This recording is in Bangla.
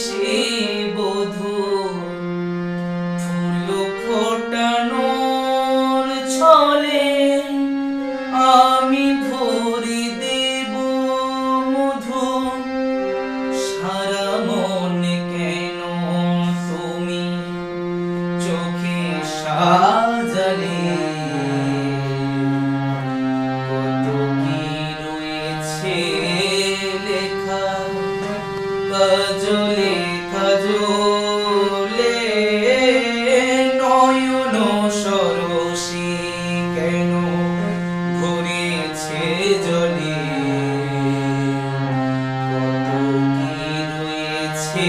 সে বধূ ফুল ফোটানোর ছলে আমি ভরে দেব মধু সারা মনে কেন তুমি চোখে সাজালে কত কি রয়েছে লেখা কাজলে কাজলে নয়ন সরসী কেন ভরেছে জলে কত কি রয়েছে